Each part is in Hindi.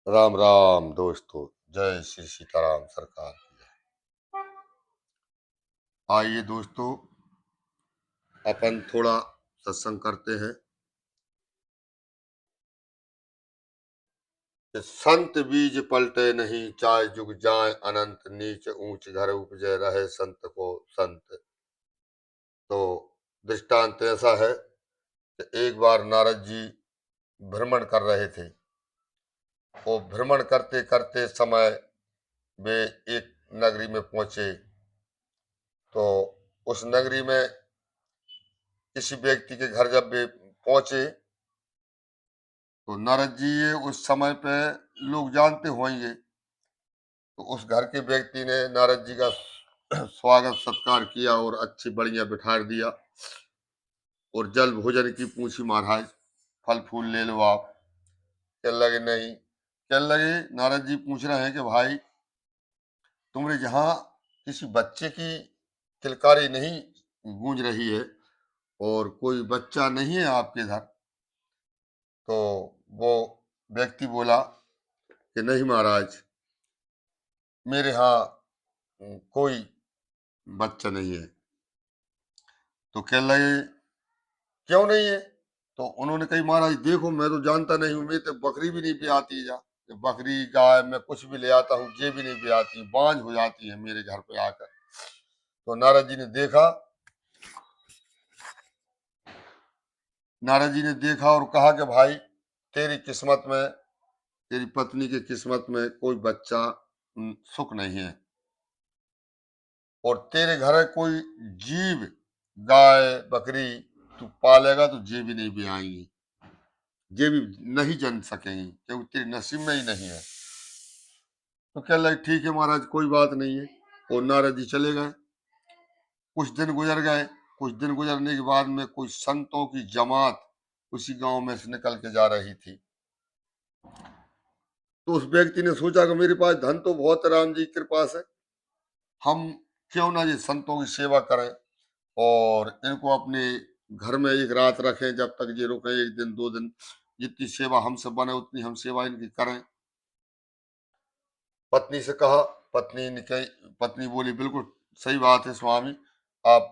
राम राम दोस्तों। जय श्री सीताराम सरकार की जय। आइए दोस्तों, अपन थोड़ा सत्संग करते हैं कि संत बीज पलटे नहीं, चाहे जुग जाए अनंत, नीच ऊंच घर उपजे रहे संत को संत। तो दृष्टांत ऐसा है कि एक बार नारद जी भ्रमण कर रहे थे। वो भ्रमण करते करते समय वे एक नगरी में पहुंचे। तो उस नगरी में किसी व्यक्ति के घर जब वे पहुंचे तो नारद जी ये उस समय पे लोग जानते होंगे। तो उस घर के व्यक्ति ने नारद जी का स्वागत सत्कार किया और अच्छी बढ़िया बिठा दिया और जल भोजन की पूछी, महाराज फल फूल ले लो आप। कहने लगे नहीं। कहने लगे, नारद जी पूछ रहे हैं कि भाई तुम्हारे यहाँ किसी बच्चे की किलकारी नहीं गूंज रही है और कोई बच्चा नहीं है आपके घर? तो वो व्यक्ति बोला कि नहीं महाराज, मेरे यहाँ कोई बच्चा नहीं है। तो कहने लगे क्यों नहीं है? तो उन्होंने कही, महाराज देखो मैं तो जानता नहीं हूँ, मेरी तो बकरी भी नहीं ब्याती जा। बकरी गाय मैं कुछ भी ले आता हूँ ये भी नहीं ब्याती, बांझ हो जाती है मेरे घर पे आकर। तो नारद जी ने देखा, नारद जी ने देखा और कहा कि भाई तेरी किस्मत में, तेरी पत्नी की किस्मत में कोई बच्चा सुख नहीं है और तेरे घर में कोई जीव गाय बकरी तू पालेगा तो ये भी नहीं ब्याएंगी, ये भी नहीं जन सकेंगी क्योंकि तेरे नसीब में ही नहीं है। तो कह लगे ठीक है महाराज कोई बात नहीं है। और नारद जी चले गए। कुछ दिन गुजर गए। कुछ दिन गुजरने के बाद में कोई संतों की जमात उसी गांव में से निकल के जा रही थी। तो उस व्यक्ति ने सोचा कि मेरे पास धन तो बहुत है राम जी की कृपा से, हम क्यों ना ये संतों की सेवा करें और इनको अपने घर में एक रात रखें, जब तक ये रुके, एक दिन दो दिन, जितनी सेवा हमसे बने उतनी हम सेवा इनकी करें। पत्नी से कहा। पत्नी ने कही, पत्नी बोली बिल्कुल सही बात है स्वामी, आप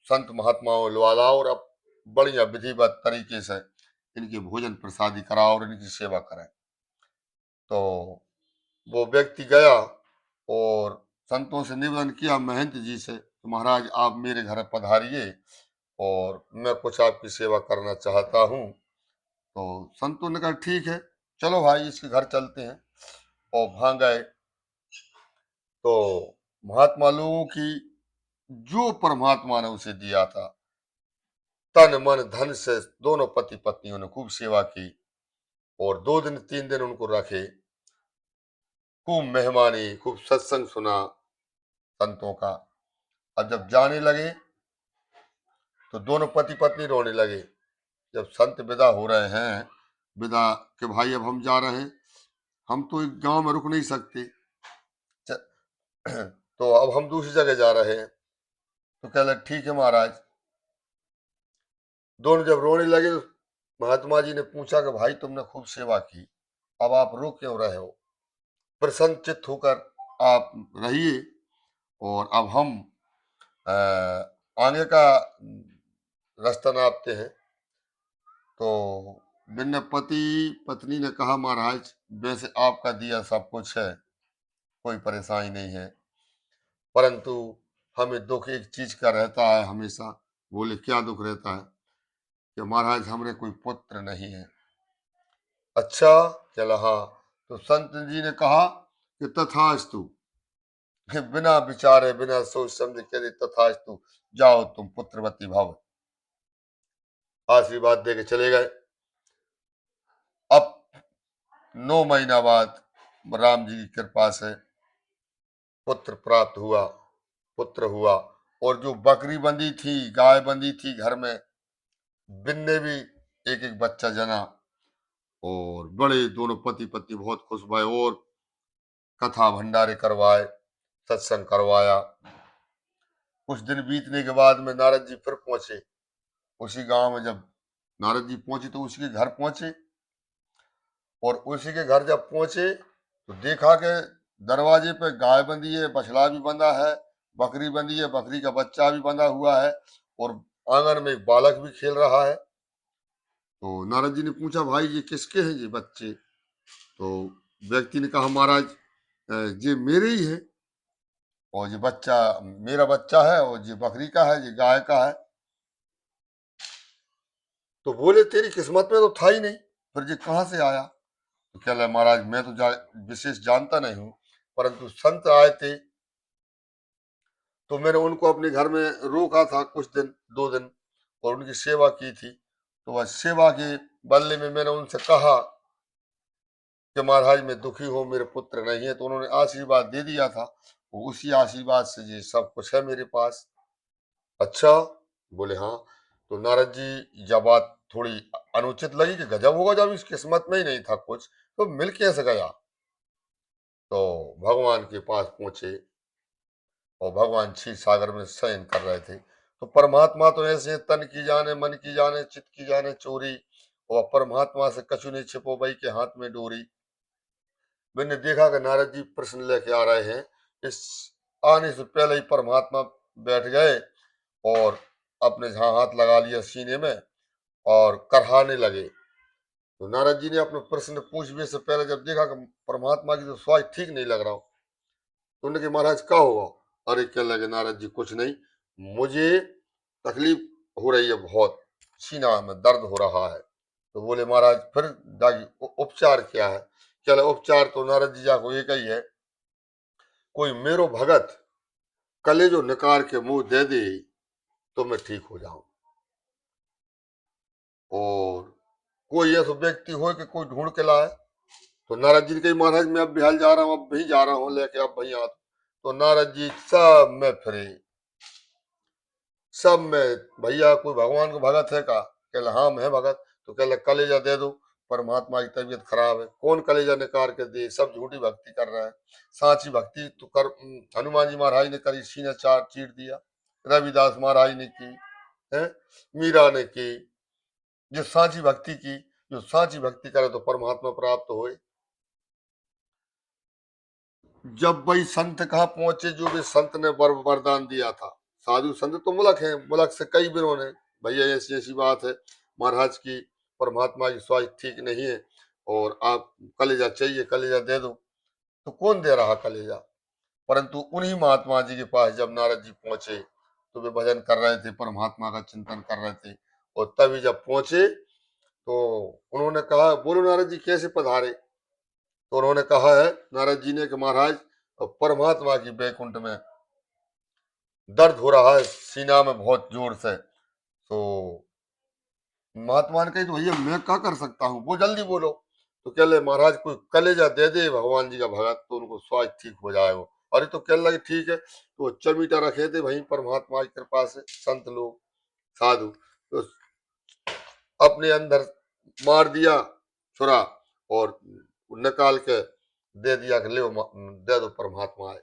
संत महात्माओं लवा लाओ और अब बढ़िया विधिवत तरीके से इनकी भोजन प्रसादी कराओ और इनकी सेवा करें। तो वो व्यक्ति गया और संतों से निवेदन किया महंत जी से, तो महाराज आप मेरे घर पधारिए और मैं कुछ आपकी सेवा करना चाहता हूँ। तो संतों ने कहा ठीक है, चलो भाई इसके घर चलते हैं। और वहां गए तो महात्मा लोगों की जो परमात्मा ने उसे दिया था, तन मन धन से दोनों पति पत्नियों ने खूब सेवा की और 2 दिन 3 दिन उनको रखे। खूब मेहमानी, खूब सत्संग सुना संतों का। अब जब जाने लगे तो दोनों पति पत्नी रोने लगे। जब संत विदा हो रहे हैं, विदा के भाई अब हम जा रहे हैं, हम तो एक गांव में रुक नहीं सकते, तो अब हम दूसरी जगह जा रहे हैं। तो कह लगे ठीक है महाराज। दोनों जब रोने लगे तो महात्मा जी ने पूछा कि भाई तुमने खूब सेवा की, अब आप रो क्यों रहे हो? प्रसन्नचित्त होकर आप रहिए और अब हम अ, आगे का रास्ता नापते हैं। तो बिन पति पत्नी ने कहा, महाराज वैसे आपका दिया सब कुछ है, कोई परेशानी नहीं है, परंतु हमें दुख एक चीज का रहता है हमेशा। बोले क्या दुख रहता है? कि महाराज हमरे कोई पुत्र नहीं है। अच्छा, चला हाँ। तो संत जी ने कहा कि तथास्तु, कि बिना विचारे बिना सोच समझे कह दे तथास्तु, जाओ तुम पुत्रवती भव। आशीर्वाद दे के चले गए। अब 9 महीना बाद राम जी की कृपा से पुत्र प्राप्त हुआ, पुत्र हुआ। और जो बकरी बंधी थी, गाय बंधी थी घर में, बिन्ने भी एक एक बच्चा जना और बड़े दोनों पति पत्नी बहुत खुश भये और कथा भंडारे करवाए, सत्संग करवाया। कुछ दिन बीतने के बाद में नारद जी फिर पहुंचे उसी गांव में। जब नारद जी पहुंचे तो उसी के घर पहुंचे और उसी के घर जब पहुंचे तो देखा कि दरवाजे पे गाय बंधी है, बछड़ा भी बंधा है, बकरी बंधी है, बकरी का बच्चा भी बंधा हुआ है, और आंगन में एक बालक भी खेल रहा है। तो नारद जी ने पूछा, भाई ये किसके हैं ये बच्चे? तो व्यक्ति ने कहा, महाराज ये मेरे ही है, और ये बच्चा मेरा बच्चा है, और ये बकरी का है, ये गाय का है। तो बोले, तेरी किस्मत में तो था ही नहीं, फिर ये कहाँ से आया? तो कह रहे, महाराज मैं तो विशेष जानता नहीं हूँ, परंतु संत आए थे तो मैंने उनको अपने घर में रोका था कुछ दिन, 2 दिन, और उनकी सेवा की थी। तो वह सेवा के बदले में मैंने उनसे कहा कि महाराज मैं दुखी हूँ, मेरे पुत्र नहीं है, तो उन्होंने आशीर्वाद दे दिया था। वो उसी आशीर्वाद से ये सब कुछ है मेरे पास। अच्छा, बोले हाँ। तो नारद जी जब बात थोड़ी अनुचित लगी कि गजब होगा, जब इस किस्मत में ही नहीं था कुछ तो मिल कैसे गया, तो भगवान के पास पहुंचे, और भगवान क्षीर सागर में शयन कर रहे थे। तो परमात्मा तो ऐसे हैं, तन की जाने मन की जाने चित्त की जाने चोरी, और परमात्मा से कछु नहीं छिपो बई के हाथ में डोरी। मैंने देखा कि नारद जी प्रश्न लेके आ रहे हैं, इस आने से पहले ही परमात्मा बैठ गए और अपने जहां हाथ लगा लिया सीने में और करहाने लगे। तो नारद जी ने अपने प्रश्न पूछने से पहले जब देखा कि परमात्मा की तो स्वास्थ्य ठीक नहीं लग रहा हो, तो उन्होंने कहा, महाराज क्या हुआ? अरे क्या लगे नारद जी, कुछ नहीं, मुझे तकलीफ हो रही है बहुत, सीना में दर्द हो रहा है। तो बोले, महाराज फिर जाके उपचार क्या है? चलो उपचार तो नारद जी जाको एक ही है, कोई मेरो भगत कलेजो निकाल के मुंह दे दे तो मैं ठीक हो जाऊं, और कोई ऐसा व्यक्ति हो कि कोई ढूंढ के लाए। तो नारद जी ने कही, महाराज मैं अब बिहार जा रहा हूँ, अब भी जा रहा हूँ लेके, अब वही आ। तो नारद जी सब में फिरे, सब में, भैया कोई भगवान को भगत है का? कह हाँ मैं भगत। तो कह कलेजा दे दो, परमात्मा की तबीयत खराब है, कौन कलेजा निकाल के दे, सब झूठी भक्ति कर रहे हैं। सांची भक्ति तो कर, हनुमान जी महाराज ने करी, सीना चार चीर दिया, रविदास महाराज ने की है, मीरा ने की, जो सांची भक्ति की, जो सांची भक्ति करे तो परमात्मा प्राप्त होए। जब वही संत कहाँ पहुंचे जो भी संत ने वरदान दिया था, साधु संत तो मुलक है, मुलक से कई बिरों ने, भैया ऐसी ऐसी बात है महाराज की, परमात्मा की स्वास्थ्य ठीक नहीं है, और आप कलेजा चाहिए, कलेजा दे दो। तो कौन दे रहा कलेजा? परंतु उन्हीं महात्मा जी के पास जब नारद जी पहुंचे तो वे भजन कर रहे थे, परमात्मा का चिंतन कर रहे थे, और तभी जब पहुंचे तो उन्होंने कहा, बोलो नारद जी कैसे पधारे? तो उन्होंने कहा है नारद जी ने कि महाराज परमात्मा की बैकुंठ में दर्द हो रहा है सीना में बहुत जोर से। तो महात्मा ने कही, तो भैया मैं क्या कर सकता हूँ, वो जल्दी बोलो। तो कह ले, महाराज कोई कलेजा दे दे भगवान जी का भगत तो उनको स्वास्थ्य ठीक हो जाए वो। अरे तो कह लगे ठीक है, तो चमीटा रखे थे वहीं परमात्मा की कृपा से संत लोग, साधु, तो अपने अंदर मार दिया छुरा, और निकाल के दे दिया कि ले दे दो, परमात्मा आए।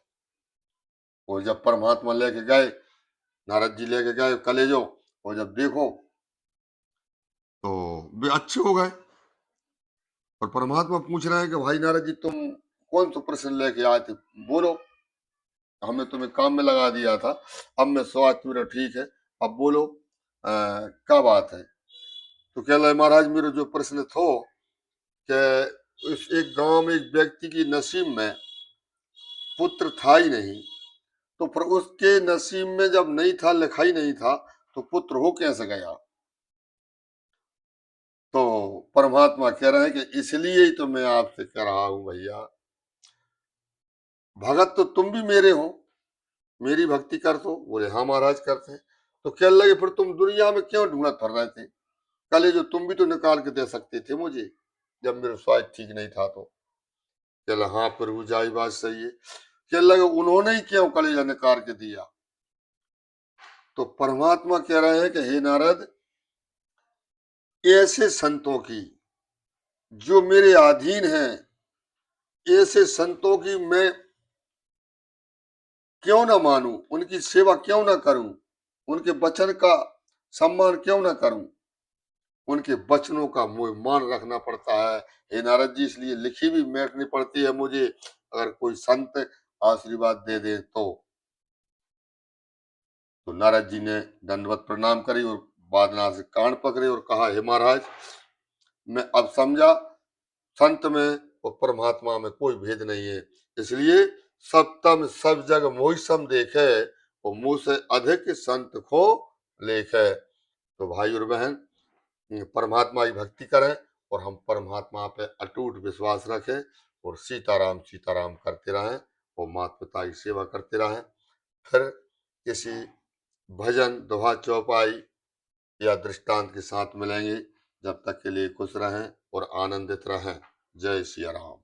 और जब परमात्मा लेके गए, नारद जी लेके गए कलेजो, और जब देखो तो वे अच्छे हो गए। और परमात्मा पूछ रहे हैं कि भाई नारद जी तुम कौन सा प्रश्न लेके आए थे, बोलो, हमने तुम्हें काम में लगा दिया था, अब मैं स्वास्थ्य मेरा ठीक है, अब बोलो क्या बात है? तो कह रहे महाराज मेरा जो प्रश्न थो कि इस एक गांव में एक व्यक्ति की नसीब में पुत्र था ही नहीं, तो फिर उसके नसीब में जब नहीं था, लिखा ही नहीं था, तो पुत्र हो कैसे गया? तो परमात्मा कह रहे हैं कि इसलिए ही तो मैं आपसे कह रहा हूं भैया, भगत तो तुम भी मेरे हो, मेरी भक्ति कर दो। बोले हाँ महाराज करते हैं। तो कह लगे, फिर तुम दुनिया में क्यों ढूंढत फिर रहे थे? कल जो तुम भी तो निकाल के दे सकते थे मुझे, जब मेरा स्वास्थ्य ठीक नहीं था। तो चल हाँ प्रभु जाई बात सही है। कह लगे, उन्होंने ही क्यों कलेजा निकाल के दिया? तो परमात्मा कह रहे हैं कि हे नारद, ऐसे संतों की जो मेरे अधीन हैं, ऐसे संतों की मैं क्यों ना मानूं, उनकी सेवा क्यों ना करूं, उनके वचन का सम्मान क्यों ना करूं? उनके वचनों का मुझे मान रखना पड़ता है। हे नारद जी, इसलिए लिखी भी मेटनी पड़ती है मुझे, अगर कोई संत आशीर्वाद दे दे तो नारद जी ने दंडवत प्रणाम करी और बादनाथ से कान पकड़े और कहा, हे महाराज, मैं अब समझा, संत में और परमात्मा में कोई भेद नहीं है, इसलिए सब तम सब जग मोहि सम देखे, और मुँह से अधिक संत को लेखे। तो भाई और बहन, परमात्मा की भक्ति करें और हम परमात्मा पे अटूट विश्वास रखें और सीताराम सीताराम करते रहें और माता पिता की सेवा करते रहें। फिर किसी भजन, दोहा, चौपाई या दृष्टांत के साथ मिलेंगे। जब तक के लिए खुश रहें और आनंदित रहें। जय सिया राम।